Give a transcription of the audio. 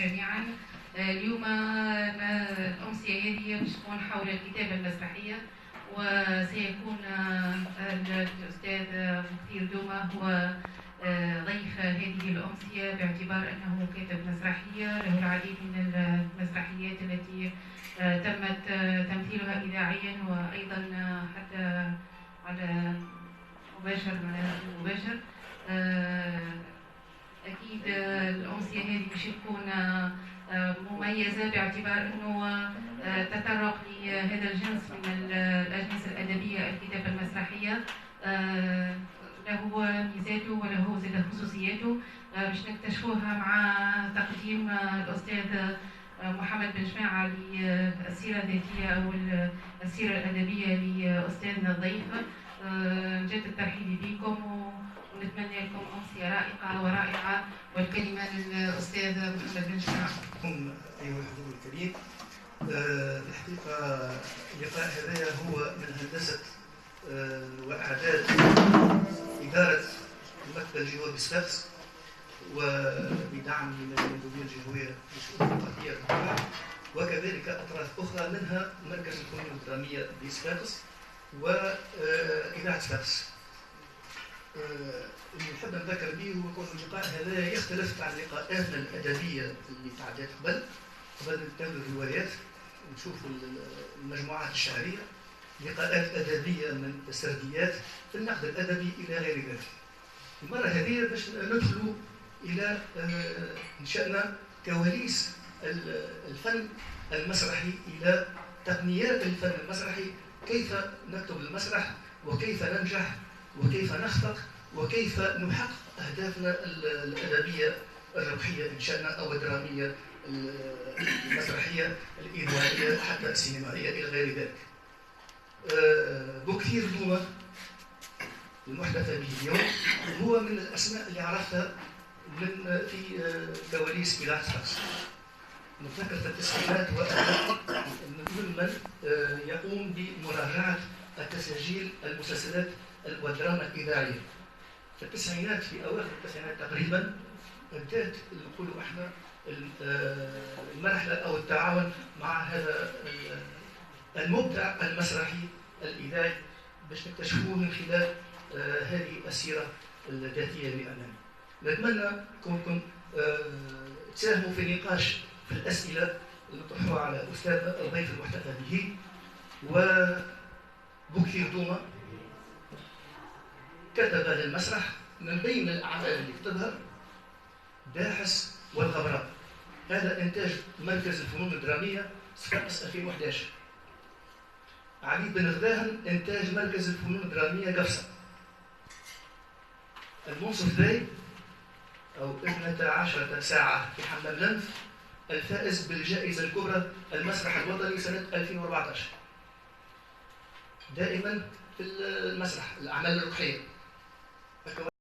جميعا. اليوم الأمسية هذه باش تكون حول الكتابة المسرحية، وسيكون الأستاذ مكثير دوما هو ضيف هذه الأمسية، باعتبار أنه كاتب مسرحية له العديد من المسرحيات التي تمت تمثيلها إذاعيا وأيضا حتى على مباشر. أكيد الأمسية هذه باش تكون مميزة، باعتبار أنه تطرق لهذا الجنس من الأجناس الأدبية الكتابة المسرحية، له ميزاته وله زاد خصوصياته باش نكتشفوها مع تقديم الأستاذ محمد بن جماعة للسيرة الذاتية أو السيرة الأدبية لأستاذنا الضيف. نجدد الترحيب بكم ونتمنى لكم أمسية رائقة ورائعة، والكلمة للأستاذ محمد بن جماعة. أيها الحضور الكريم، الحقيقة اللقاء هذا هو من هندسة وإعداد إدارة المكتب الجهوي بصفاقس، وبدعم من المديرية الجهوية للشؤون الثقافية والإبداع، وكذلك أطراف أخرى منها مركز الفنون الدرامية بصفاقس وإذاعة صفاقس. اللي نحب نذكر به هو أن اللقاء هذا يختلف عن لقاءاتنا الأدبية اللي تعدات قبل نتناول الروايات ونشوفوا المجموعات الشعرية، لقاءات أدبية من سرديات في النقد الأدبي إلى غير ذلك. المرة هذه باش ندخلوا إلى إنشأنا كواليس الفن المسرحي، إلى تقنيات الفن المسرحي، كيف نكتب المسرح وكيف ننجح وكيف نخطط وكيف نحقق أهدافنا الأدبية الروحية إن شأنا أو الدرامية المسرحية الإذاعية حتى السينمائية إلى غير ذلك. مكثير دوما المحدث به اليوم هو من الأسماء اللي عرفتها في كواليس إذاعة صفاقس. نتذكر في التسعينات ممن يقوم بمراجعة التسجيل المسلسلات والدراما الإذاعية. في التسعينات، في أواخر التسعينات تقريبا، بدأت نقولوا احنا المرحلة أو التعاون مع هذا المبدع المسرحي الإذاعي باش نكتشفوه من خلال هذه السيرة الذاتية لأمامنا. نتمنى كونكم تساهموا في نقاش في الأسئلة اللي نطرحوها على أستاذنا الضيف المحتفى به. ومكثير دوما كتب هذا المسرح من بين الأعمال اللي كتبها داحس والغبراء. هذا إنتاج مركز الفنون الدرامية صفاقس 2011. علي بن غداهن إنتاج مركز الفنون الدرامية قفصة. المنصف ذي أو 12 ساعة في حمام لنف، الفائز بالجائزة الكبرى المسرح الوطني سنة 2014. دائما في المسرح الأعمال الروحية.